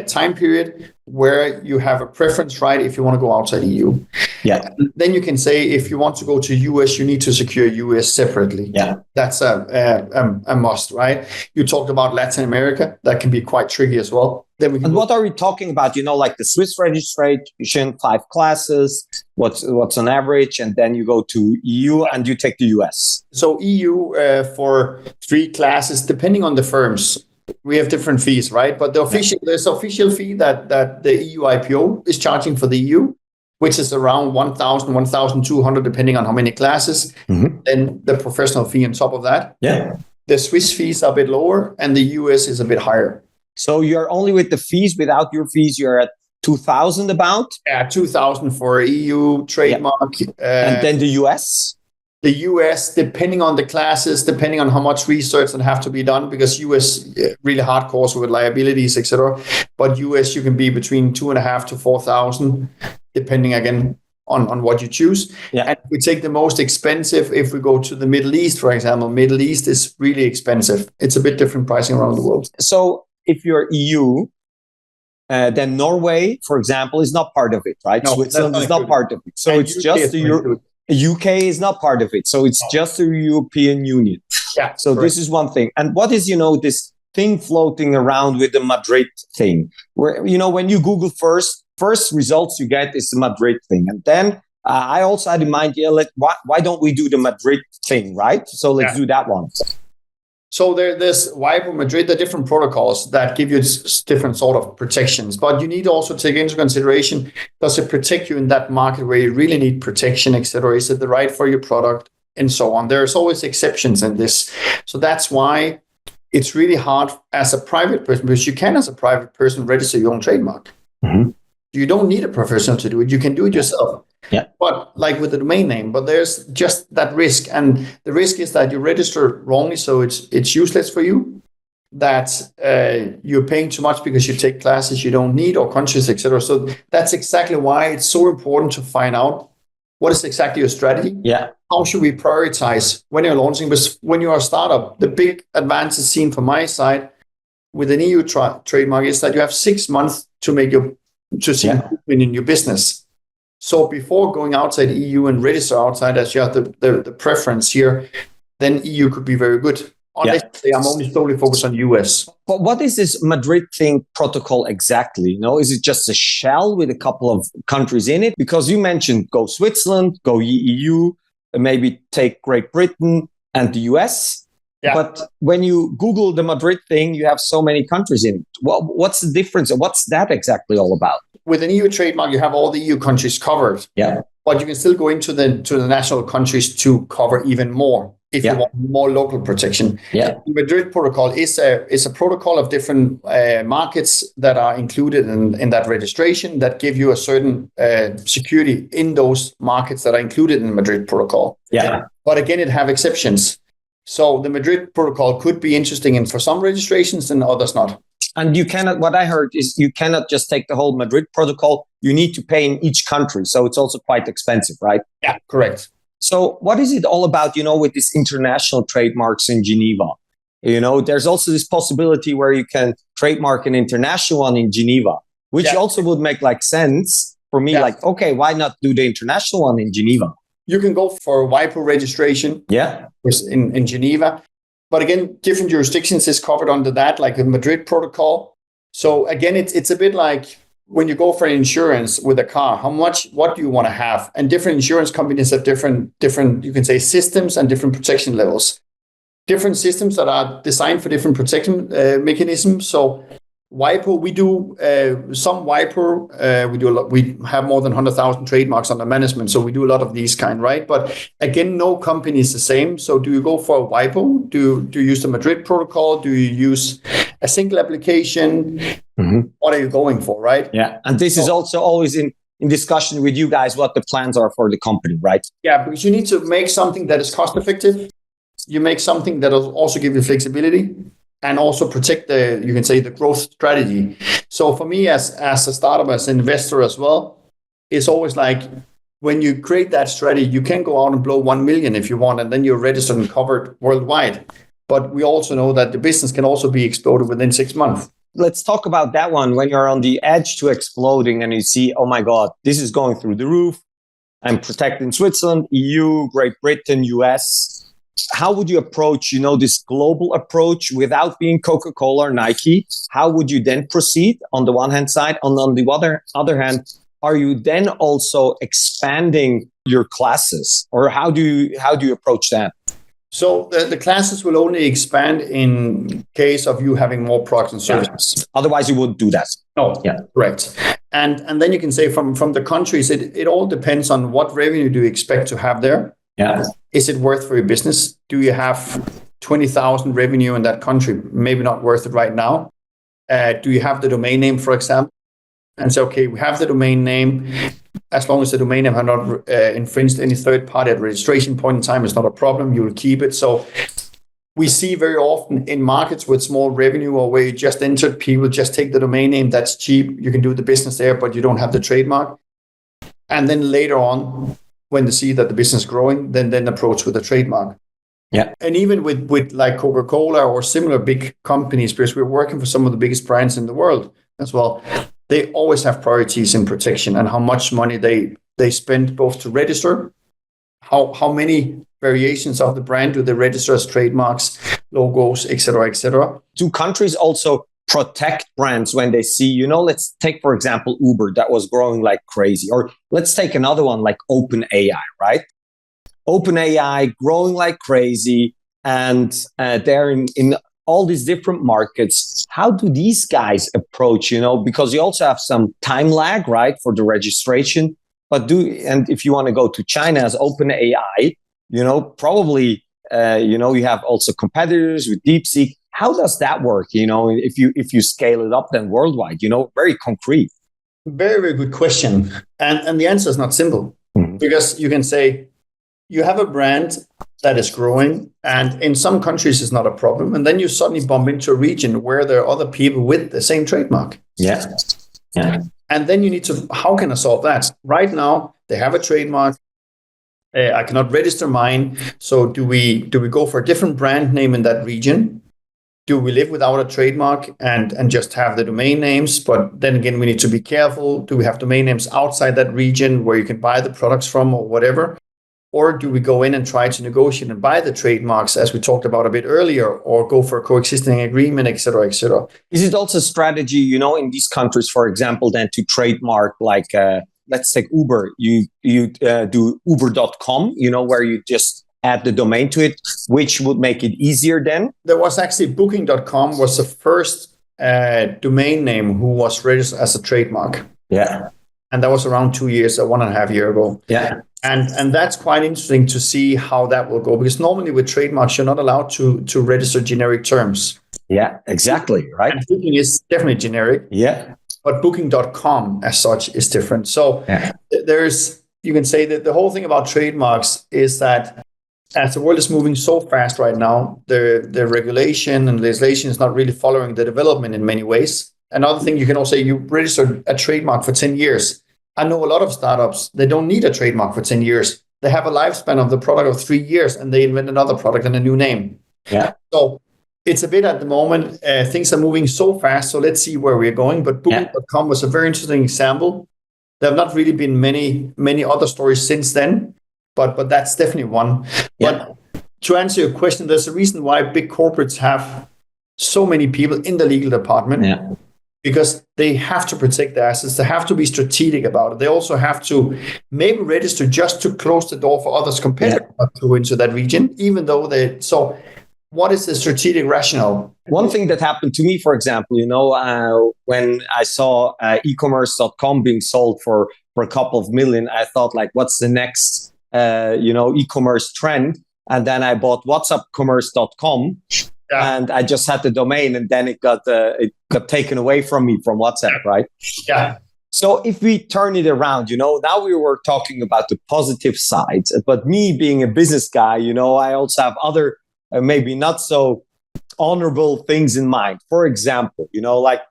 time period where you have a preference right if you want to go outside EU. Yeah. Then you can say if you want to go to US, you need to secure US separately. Yeah. That's a must, right? You talked about Latin America. That can be quite tricky as well. Then what are we talking about? Like the Swiss registration, 5 classes, what's on average, and then you go to EU and you take the US. So EU for 3 classes, depending on the firms. We have different fees, right? But there's official fee that the EU IPO is charging for the EU, which is around 1,000, 1,200, depending on how many classes. Then the professional fee on top of that. Yeah. The Swiss fees are a bit lower, and the US is a bit higher. So you're only with the fees. Without your fees, you're at 2,000 about? Yeah, 2,000 for EU trademark. And then the US? The US, depending on the classes, depending on how much research that have to be done, because US really hardcore with liabilities, etc. But US, you can be between 2,500 to 4,000, depending again on what you choose. Yeah. And if we take the most expensive, if we go to the Middle East, for example, Middle East is really expensive. It's a bit different pricing around the world. So if you're EU, then Norway, for example, is not part of it, right? No, Switzerland is not part of it. So it's just the UK is not part of it. So it's just the European Union. Yeah. So this is one thing. And what is, this thing floating around with the Madrid thing? Where, when you Google first results you get is the Madrid thing. And then I also had in mind, why don't we do the Madrid thing, right? So let's do that one. So there's WIPO Madrid, the different protocols that give you different sort of protections. But you need to also take into consideration, does it protect you in that market where you really need protection, etc.? Is it the right for your product? And so on. There's always exceptions in this. So that's why it's really hard as a private person, because you can, as a private person, register your own trademark. Mm-hmm. You don't need a professional to do it. You can do it yourself. Yeah. But like with the domain name, but there's just that risk. And the risk is that you register wrongly, so it's useless for you, that you're paying too much because you take classes you don't need or countries, etc. So that's exactly why it's so important to find out what is exactly your strategy. Yeah. How should we prioritize when you're launching? Because when you're a startup, the big advantage seen from my side with an EU trademark is that you have 6 months to see improvement in your business. So before going outside EU and register outside, as you have the preference here, then EU could be very good. Unless I'm only solely focused on US. But what is this Madrid thing protocol exactly? Is it just a shell with a couple of countries in it? Because you mentioned go Switzerland, go EU, maybe take Great Britain and the US. Yeah. But when you Google the Madrid thing, you have so many countries in it. What's the difference? What's that exactly all about? With an EU trademark, you have all the EU countries covered. Yeah. But you can still go into the national countries to cover even more if you want more local protection. Yeah. The Madrid protocol is a protocol of different markets that are included in that registration that give you a certain security in those markets that are included in the Madrid protocol. Yeah. But again, it have exceptions. So the Madrid protocol could be interesting for some registrations and others not. And you cannot, what I heard is you cannot just take the whole Madrid protocol. You need to pay in each country. So it's also quite expensive, right? Yeah, correct. So what is it all about, with these international trademarks in Geneva? There's also this possibility where you can trademark an international one in Geneva, which also would make sense for me. Okay, why not do the international one in Geneva? You can go for a WIPO registration in Geneva. But again, different jurisdictions is covered under that, like the Madrid protocol. So again, it's a bit like when you go for insurance with a car, what do you want to have? And different insurance companies have different, you can say, systems and different protection levels. Different systems that are designed for different protection mechanisms. So WIPO, we do some WIPO. We do a lot. We have more than 100,000 trademarks under management, so we do a lot of these kind, right? But again, no company is the same. So, do you go for a WIPO? Do you use the Madrid protocol? Do you use a single application? Mm-hmm. What are you going for, right? Yeah, and this is also always in discussion with you guys what the plans are for the company, right? Yeah, because you need to make something that is cost effective. You make something that will also give you flexibility. And also protect the growth strategy. So for me, as a startup, as an investor as well, it's always like when you create that strategy, you can go out and blow 1 million if you want, and then you're registered and covered worldwide. But we also know that the business can also be exploded within 6 months. Let's talk about that one. When you're on the edge to exploding and you see, oh my God, this is going through the roof. I'm protecting Switzerland, EU, Great Britain, US. How would you approach, this global approach without being Coca-Cola or Nike? How would you then proceed on the one hand side? And on the other hand, are you then also expanding your classes, or how do you approach that? So the classes will only expand in case of you having more products and services. Yeah. Otherwise, you wouldn't do that. No, correct. And then you can say from the countries, it all depends on what revenue do you expect to have there. Yeah. Is it worth for your business? Do you have 20,000 revenue in that country? Maybe not worth it right now. Do you have the domain name, for example? And so, okay, we have the domain name. As long as the domain name has not infringed any third party at registration point in time, it's not a problem. You will keep it. So we see very often in markets with small revenue or where you just entered, people just take the domain name. That's cheap. You can do the business there, but you don't have the trademark. And then later on, when they see that the business is growing, then approach with a trademark. Yeah. And even with like Coca-Cola or similar big companies, because we're working for some of the biggest brands in the world as well, they always have priorities in protection and how much money they spend both to register, how many variations of the brand do they register as trademarks, logos, et cetera. Do countries also protect brands when they see, let's take, for example, Uber that was growing like crazy, or let's take another one like OpenAI, right? OpenAI growing like crazy. and they're in all these different markets. How do these guys approach, because you also have some time lag, right, for the registration, and if you want to go to China as OpenAI, probably, you have also competitors with DeepSeek. How does that work, if you scale it up then worldwide, very concrete? Very, very good question. And the answer is not simple, because you can say you have a brand that is growing, and in some countries it's not a problem. And then you suddenly bump into a region where there are other people with the same trademark. Yeah. And then you need to, how can I solve that? Right now, they have a trademark. I cannot register mine. So do we go for a different brand name in that region? Do we live without a trademark and just have the domain names? But then again, we need to be careful. Do we have domain names outside that region where you can buy the products from or whatever? Or do we go in and try to negotiate and buy the trademarks, as we talked about a bit earlier, or go for a coexisting agreement, et cetera, et cetera? Is it also a strategy, in these countries, for example, then to trademark, like, let's take Uber. You do uber.com, where you just add the domain to it, which would make it easier then? There was actually booking.com was the first domain name who was registered as a trademark. Yeah. And that was around 2 years, 1.5 years ago. Yeah. And that's quite interesting to see how that will go, because normally with trademarks, you're not allowed to register generic terms. Yeah, exactly. Right. And booking is definitely generic. Yeah. But booking.com as such is different. So you can say that the whole thing about trademarks is that as the world is moving so fast right now, the regulation and legislation is not really following the development in many ways. Another thing, you can also say you registered a trademark for 10 years. I know a lot of startups, they don't need a trademark for 10 years. They have a lifespan of the product of 3 years, and they invent another product and a new name. Yeah. So it's a bit at the moment, things are moving so fast. So let's see where we're going. But Booking.com was a very interesting example. There have not really been many other stories since then, but that's definitely one. Yeah. But to answer your question, there's a reason why big corporates have so many people in the legal department. Yeah. Because they have to protect their assets. They have to be strategic about it. They also have to maybe register just to close the door for others competitors to go into that region, even though so what is the strategic rationale? One thing that happened to me, for example, when I saw ecommerce.com being sold for a couple of million, I thought, like, what's the next, e-commerce trend? And then I bought whatsappcommerce.com. Yeah. And I just had the domain, and then it got taken away from me from WhatsApp, right? Yeah. So if we turn it around, now we were talking about the positive sides, but me being a business guy, I also have other maybe not so honorable things in mind. For example, like,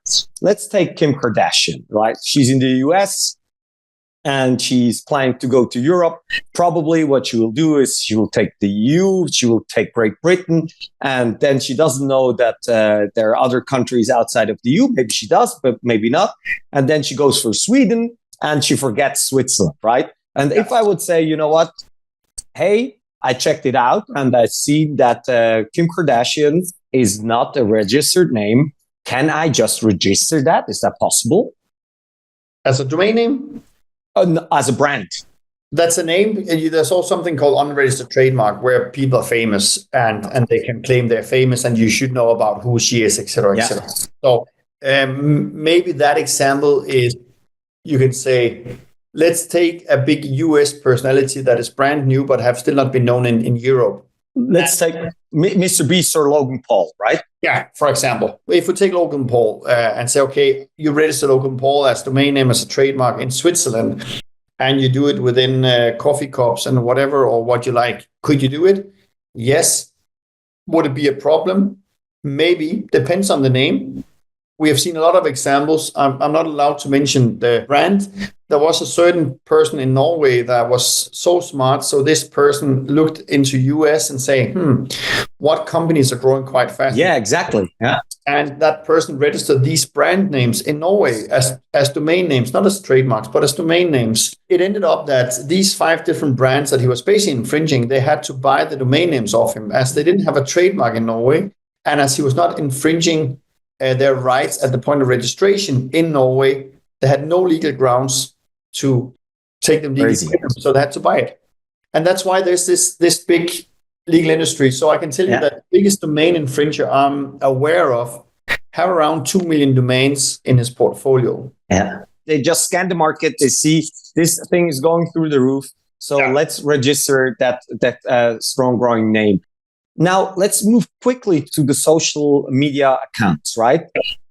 let's take Kim Kardashian, right? She's in the US. And she's planning to go to Europe. Probably what she will do is she will take the EU, she will take Great Britain, and then she doesn't know that there are other countries outside of the EU. Maybe she does, but maybe not. And then she goes for Sweden, and she forgets Switzerland, right? And if I would say, you know what? Hey, I checked it out, and I see that Kim Kardashian is not a registered name. Can I just register that? Is that possible? As a domain name? As a brand. That's a name. There's also something called unregistered trademark, where people are famous and they can claim they're famous, and you should know about who she is, et cetera, et cetera. So maybe that example is, you can say, let's take a big US personality that is brand new but have still not been known in Europe. Let's take Mr. Beast or Logan Paul, right? Yeah, for example. If we take Logan Paul and say, okay, you register Logan Paul as domain name, as a trademark in Switzerland, and you do it within coffee cups and whatever, or what you like, could you do it? Yes. Would it be a problem? Maybe. Depends on the name. We have seen a lot of examples. I'm not allowed to mention the brand. There was a certain person in Norway that was so smart. So this person looked into US and saying, what companies are growing quite fast? Yeah, exactly. Yeah. And that person registered these brand names in Norway as domain names, not as trademarks, but as domain names. It ended up that these 5 different brands that he was basically infringing, they had to buy the domain names off him, as they didn't have a trademark in Norway. And as he was not infringing their rights at the point of registration in Norway, they had no legal grounds to take them legally, so they had to buy it. And that's why there's this big legal industry. So I can tell you that the biggest domain infringer I'm aware of have around 2 million domains in his portfolio. Yeah. They just scan the market. They see this thing is going through the roof. So let's register that strong growing name. Now let's move quickly to the social media accounts, right?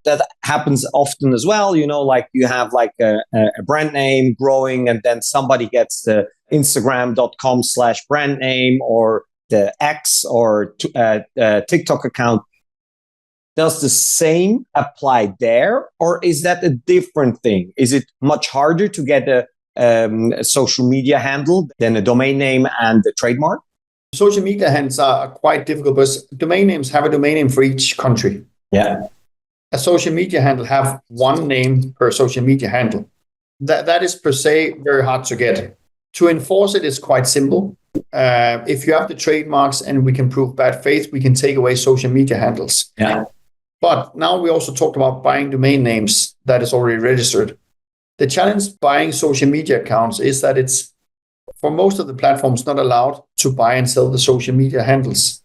That happens often as well. You know, like you have like a brand name growing, and then somebody gets the Instagram.com/brand name or the X or TikTok account. Does the same apply there, or is that a different thing? Is it much harder to get a social media handle than a domain name and a trademark? Social media handles are quite difficult because domain names have a domain name for each country. Yeah. A social media handle have one name per social media handle. That is per se very hard to get. To enforce it is quite simple. If you have the trademarks and we can prove bad faith, we can take away social media handles. Yeah. But now we also talked about buying domain names that is already registered. The challenge buying social media accounts is that it's, for most of the platforms, not allowed to buy and sell the social media handles.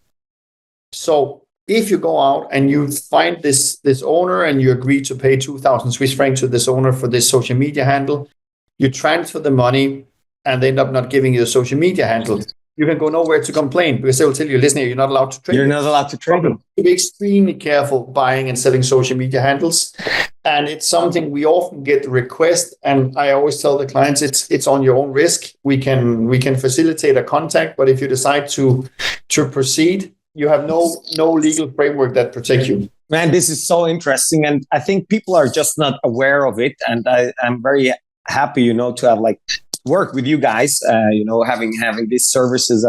So if you go out and you find this owner and you agree to pay 2,000 Swiss francs to this owner for this social media handle, you transfer the money and they end up not giving you the social media handle, you can go nowhere to complain because they will tell you, listen here, you're not allowed to trade. You're not allowed to trade them. Be extremely careful buying and selling social media handles. And it's something we often get the request. And I always tell the clients, it's on your own risk. We can facilitate a contact, but if you decide to proceed, you have no legal framework that protects you. Man, this is so interesting. And I think people are just not aware of it. And I'm very happy, to have work with you guys, having these services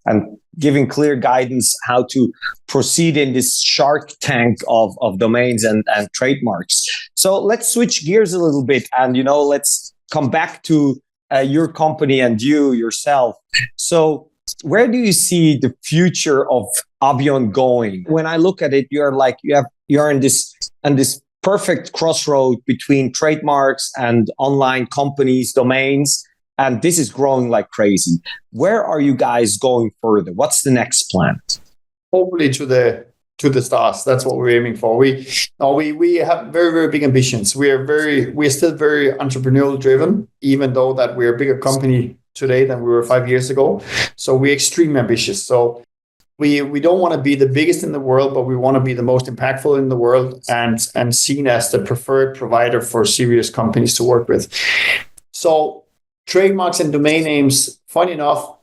and giving clear guidance how to proceed in this shark tank of domains and trademarks. So let's switch gears a little bit and, let's come back to your company and you yourself. So where do you see the future of Abion going? When I look at it, you're in this perfect crossroad between trademarks and online companies, domains. And this is growing like crazy. Where are you guys going further? What's the next plan? Hopefully to the stars. That's what we're aiming for. We have very, very big ambitions. We're still very entrepreneurial driven, even though that we're a bigger company today than we were 5 years ago. So we're extremely ambitious. So we don't want to be the biggest in the world, but we want to be the most impactful in the world and seen as the preferred provider for serious companies to work with. So trademarks and domain names, funny enough,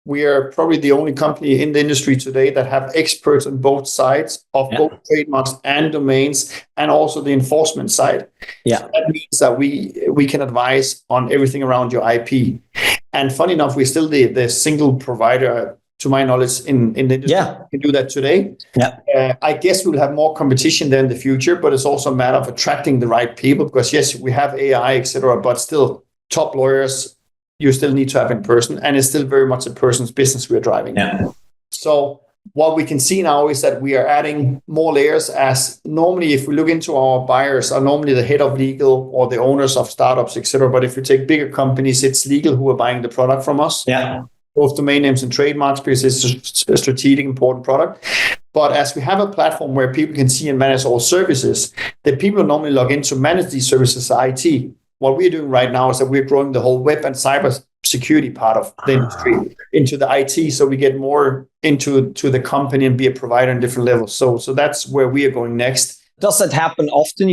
we are probably the only company in the industry today that have experts on both sides of both trademarks and domains, and also the enforcement side. Yeah. So that means that we can advise on everything around your IP. And funny enough, we're still the single provider, to my knowledge, in the industry. Yeah. We can do that today. Yeah. I guess we'll have more competition there in the future, but it's also a matter of attracting the right people because, yes, we have AI, etc., but still, top lawyers, you still need to have in person, and it's still very much a person's business we're driving. Yeah. So what we can see now is that we are adding more layers, as normally if we look into our buyers are normally the head of legal or the owners of startups, etc. But if you take bigger companies, it's legal who are buying the product from us. Yeah. Both domain names and trademarks, because it's a strategic, important product. But as we have a platform where people can see and manage all services, the people who normally log in to manage these services are IT. What we're doing right now is that we're growing the whole web and cyber security part of the industry into the IT, so we get more into the company and be a provider on different levels. So that's where we are going next. Does that happen often,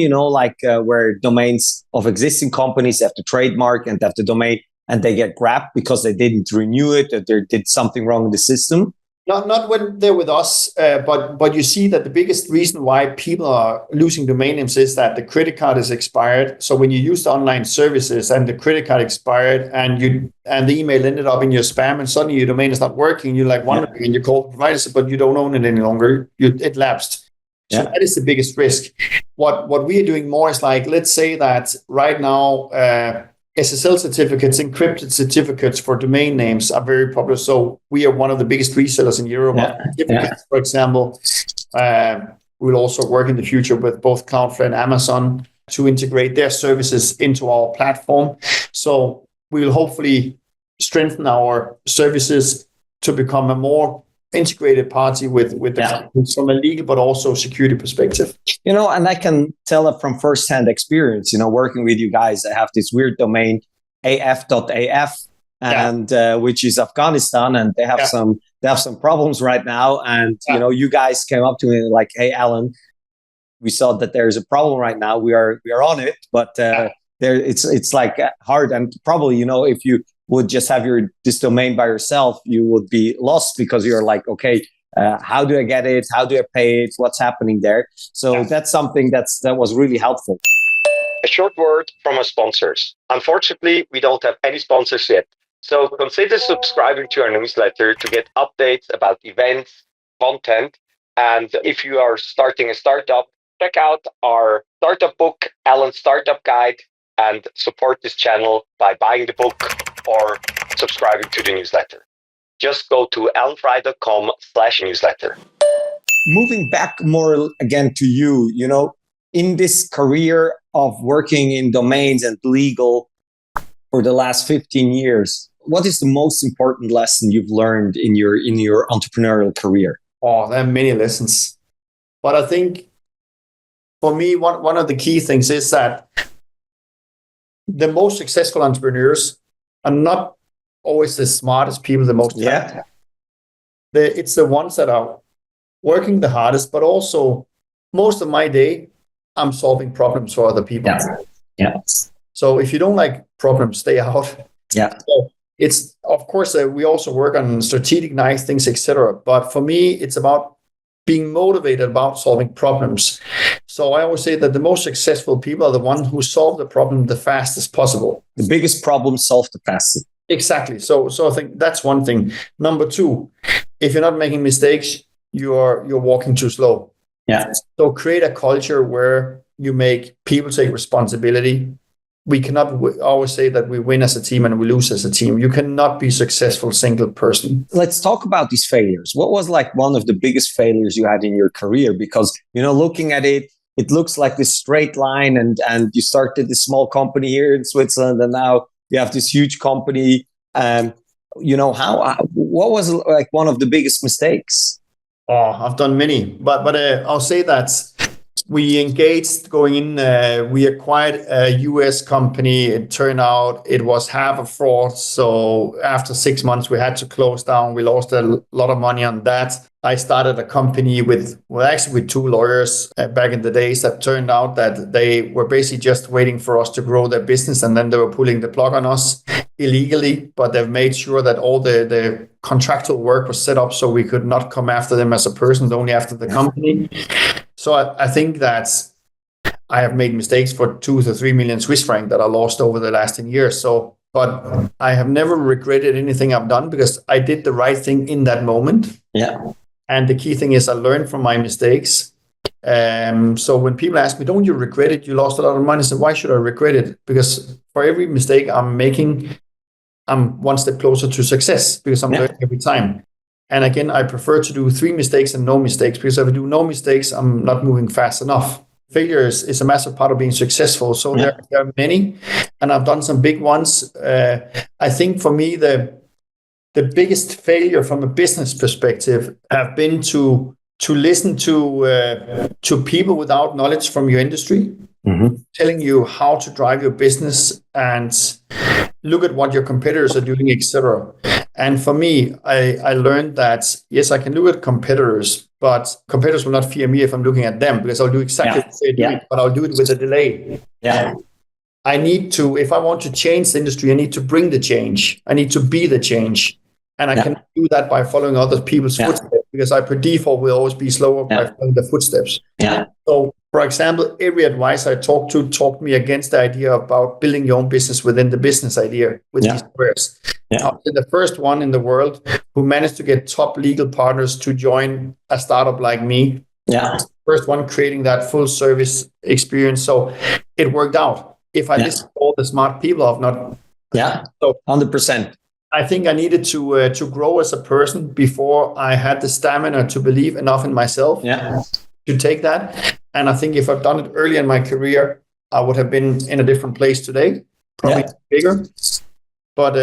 where domains of existing companies have the trademark and have the domain and they get grabbed because they didn't renew it or they did something wrong in the system? Not when they're with us, but you see that the biggest reason why people are losing domain names is that the credit card is expired. So when you use the online services and the credit card expired and the email ended up in your spam and suddenly your domain is not working, you're like wondering and you call the provider, but you don't own it any longer. It lapsed. So that is the biggest risk. What we are doing more is let's say that right now, SSL certificates, encrypted certificates for domain names are very popular. So we are one of the biggest resellers in Europe. For example, we'll also work in the future with both Cloudflare and Amazon to integrate their services into our platform. So we will hopefully strengthen our services to become a more integrated party with the from a legal but also security perspective. And I can tell it from firsthand experience, working with you guys. I have this weird domain, af.af, and which is Afghanistan, and they have some problems right now. And you guys came up to me like, "Hey, Alan, we saw that there's a problem right now. We are on it, but it's like hard, and probably if you would just have this domain by yourself, you would be lost because you're like, okay, how do I get it? How do I pay it? What's happening there?" So that's something that was really helpful. A short word from our sponsors. Unfortunately, we don't have any sponsors yet. So consider subscribing to our newsletter to get updates about events, content. And if you are starting a startup, check out our startup book, Alan's Startup Guide, and support this channel by buying the book or subscribing to the newsletter. Just go to alanfry.com/newsletter. Moving back more again to you, in this career of working in domains and legal for the last 15 years, what is the most important lesson you've learned in your entrepreneurial career? Oh, there are many lessons. But I think for me, one of the key things is that the most successful entrepreneurs are not always the smartest people, the most talented. It's the ones that are working the hardest, but also most of my day, I'm solving problems for other people. Yeah. So if you don't like problems, stay out. Yeah. So it's, of course, we also work on strategic, nice things, etc. But for me, it's about being motivated about solving problems. So I always say that the most successful people are the ones who solve the problem the fastest possible. The biggest problem solved the fastest. Exactly. So I think that's one thing. Number two, if you're not making mistakes, you're walking too slow. Yeah. So create a culture where you make people take responsibility. We cannot always say that we win as a team and we lose as a team. You cannot be successful single person. Let's talk about these failures. What was like one of the biggest failures you had in your career? Because, looking at it, it looks like this straight line and you started this small company here in Switzerland and now you have this huge company. What was like one of the biggest mistakes? Oh, I've done many, but I'll say that we engaged going in. We acquired a US company. It turned out it was half a fraud. So after 6 months, we had to close down. We lost a lot of money on that. I started a company with two lawyers back in the days that turned out that they were basically just waiting for us to grow their business. And then they were pulling the plug on us illegally, but they've made sure that all the contractual work was set up so we could not come after them as a person, only after the company. So I think that I have made mistakes for 2 to 3 million Swiss francs that I lost over the last 10 years. But I have never regretted anything I've done because I did the right thing in that moment. Yeah. And the key thing is I learned from my mistakes. So when people ask me, don't you regret it? You lost a lot of money. I said, why should I regret it? Because for every mistake I'm making, I'm one step closer to success because I'm learning every time. And again, I prefer to do 3 mistakes and no mistakes because if I do no mistakes, I'm not moving fast enough. Failure is a massive part of being successful. So there are many, and I've done some big ones. I think for me, the biggest failure from a business perspective have been to listen to people without knowledge from your industry, telling you how to drive your business and look at what your competitors are doing, etc. And for me, I learned that, yes, I can look at competitors, but competitors will not fear me if I'm looking at them because I'll do exactly what they're doing, but I'll do it with a delay. Yeah. I need to, if I want to change the industry, I need to bring the change. I need to be the change. And I can do that by following other people's footsteps because I, per default, will always be slower by following the footsteps. Yeah. So, for example, every advisor I talked me against the idea about building your own business within the business idea with these squares. I was the first one in the world who managed to get top legal partners to join a startup like me. Yeah. First one creating that full service experience. So it worked out. If I listened to all the smart people, I've not. Yeah. So 100%. I think I needed to grow as a person before I had the stamina to believe enough in myself to take that. And I think if I've done it early in my career, I would have been in a different place today, probably bigger. But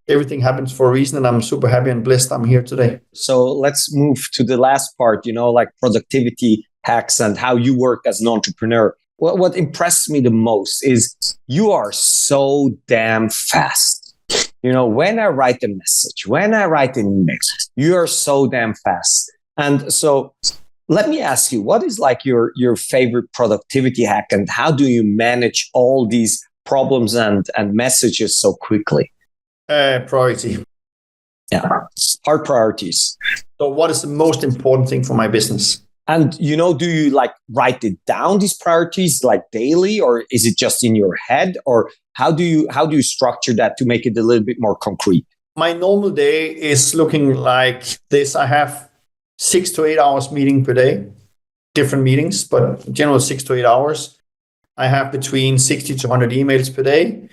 everything happens for a reason, and I'm super happy and blessed I'm here today. So let's move to the last part, like productivity hacks and how you work as an entrepreneur. What impressed me the most is you are so damn fast. When I write a message, when I write an email, you are so damn fast. And so let me ask you, what is like your favorite productivity hack, and how do you manage all these problems and messages so quickly? Priority. Yeah, hard priorities. So what is the most important thing for my business? And, do you like write it down, these priorities, like daily, or is it just in your head, or how do you structure that to make it a little bit more concrete? My normal day is looking like this. I have 6 to 8 hours meeting per day, different meetings, but in general 6 to 8 hours. I have between 60 to 100 emails per day.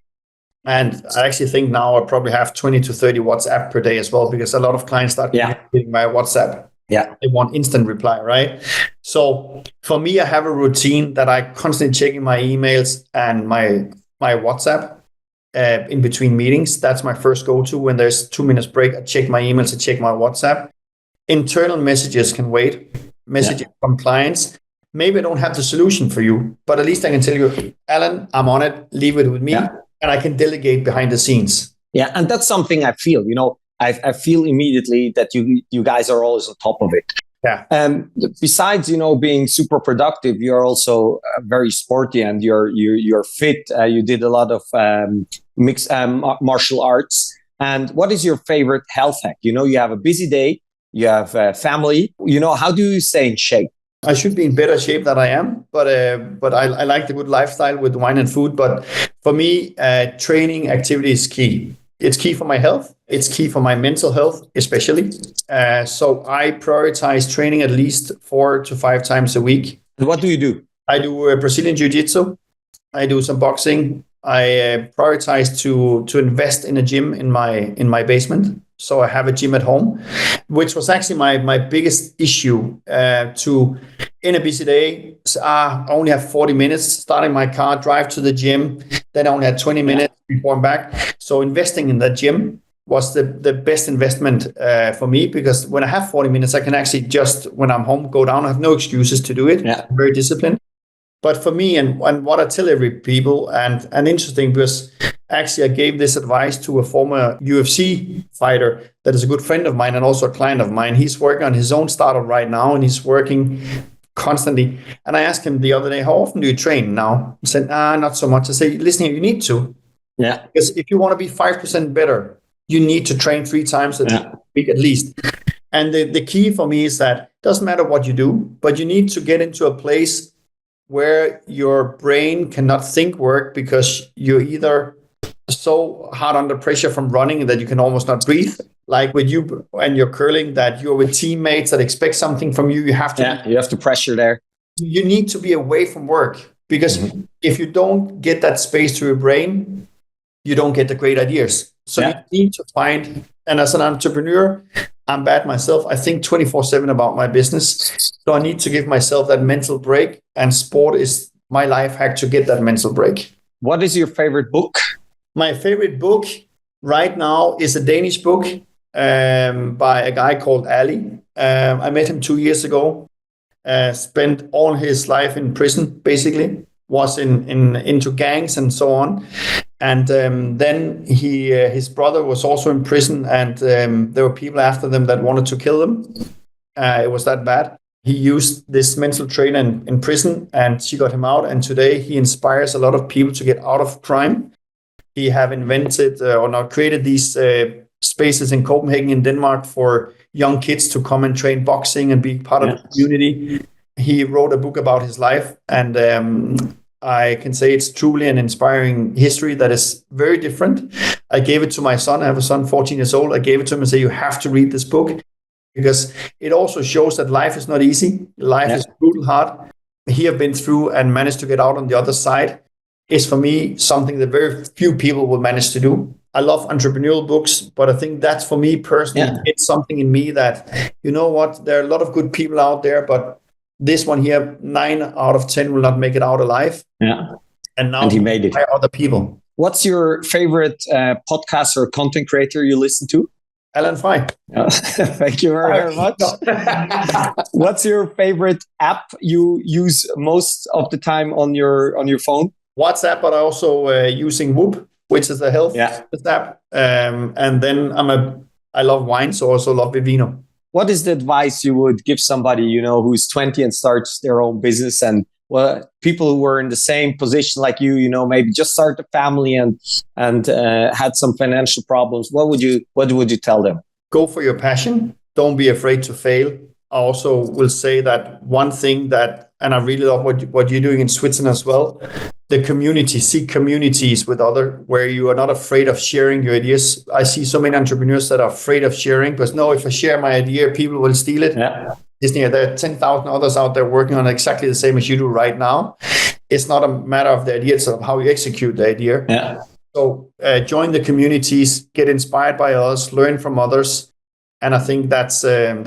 And I actually think now I probably have 20 to 30 WhatsApp per day as well, because a lot of clients start getting my WhatsApp. Yeah. They want instant reply, right? So for me, I have a routine that I constantly checking my emails and my WhatsApp in between meetings. That's my first go-to. When there's 2 minutes break, I check my emails, I check my WhatsApp. Internal messages can wait. Messages from clients. Maybe I don't have the solution for you, but at least I can tell you, Alan, I'm on it. Leave it with me. Yeah. And I can delegate behind the scenes. Yeah, and that's something I feel. I feel immediately that you guys are always on top of it. Yeah. Besides, being super productive, you're also very sporty and you're fit. You did a lot of mixed martial arts. And what is your favorite health hack? You have a busy day, you have family. How do you stay in shape? I should be in better shape than I am, but I like the good lifestyle with wine and food. But for me, training activity is key. It's key for my health. It's key for my mental health, especially. So I prioritize training at least 4 to 5 times a week. And what do you do? I do Brazilian Jiu-Jitsu. I do some boxing. I prioritize to invest in a gym in my basement. So I have a gym at home, which was actually my biggest issue in a busy day. I only have 40 minutes, starting my car, drive to the gym. Then I only had 20 minutes before I'm back. So investing in that gym was the best investment for me, because when I have 40 minutes, I can actually just, when I'm home, go down. I have no excuses to do it. Yeah. I'm very disciplined. But for me, and what I tell every people, and interesting, because actually I gave this advice to a former UFC fighter that is a good friend of mine and also a client of mine. He's working on his own startup right now, and he's working constantly. And I asked him the other day, how often do you train now? He said, not so much. I say, listen, you need to. Yeah. Because if you want to be 5% better, you need to train 3 times a week at least. And the key for me is that it doesn't matter what you do, but you need to get into a place where your brain cannot think work, because you're either so hard under pressure from running that you can almost not breathe, like with you and your curling, that you're with teammates that expect something from you. You have to pressure there. You need to be away from work, because if you don't get that space to your brain, you don't get the great ideas. So you need to find, and as an entrepreneur, I'm bad myself. I think 24/7 about my business. So I need to give myself that mental break, and sport is my life hack to get that mental break. What is your favorite book? My favorite book right now is a Danish book by a guy called Ali. I met him 2 years ago, spent all his life in prison, basically, was into gangs and so on. And then his brother was also in prison, and there were people after them that wanted to kill them. It was that bad. He used this mental trainer in prison, and she got him out. And today he inspires a lot of people to get out of crime. He have invented or now created these spaces in Copenhagen, in Denmark, for young kids to come and train boxing and be part of the community. He wrote a book about his life, and I can say it's truly an inspiring history that is very different. I gave it to my son. I have a son, 14 years old. I gave it to him and said, you have to read this book, because it also shows that life is not easy. Life is brutal hard. He have been through and managed to get out on the other side. Is for me something that very few people will manage to do. I love entrepreneurial books, but I think that's for me personally, it's something in me that, you know what, there are a lot of good people out there, but this one here, 9 out of 10 will not make it out alive. Yeah. And now he made it. By other people. What's your favorite podcast or content creator you listen to? Alan Fry. Thank you very much. What's your favorite app you use most of the time on your phone? WhatsApp, but also using Whoop, which is a health app. And then I love wine, so also love Vivino. What is the advice you would give somebody, who's 20 and starts their own business, and people who were in the same position like you, maybe just start a family and had some financial problems? What would you tell them? Go for your passion. Don't be afraid to fail. I also will say that one thing and I really love what you're doing in Switzerland as well, the community, seek communities with where you are not afraid of sharing your ideas. I see so many entrepreneurs that are afraid of sharing because if I share my idea, people will steal it. Yeah. There are 10,000 others out there working on exactly the same as you do right now. It's not a matter of the idea, it's of how you execute the idea. Yeah. So join the communities, get inspired by others, learn from others. And I think that's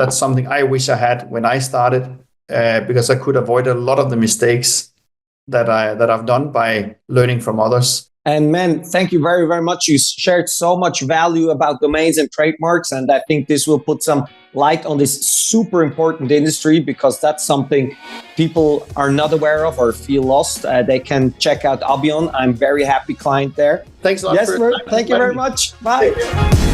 something I wish I had when I started, because I could avoid a lot of the mistakes that I've done by learning from others. And man, thank you very, very much. You shared so much value about domains and trademarks. And I think this will put some light on this super important industry, because that's something people are not aware of or feel lost. They can check out Abion. I'm very happy client there. Thanks a lot. Jesper, thank you very much. Bye.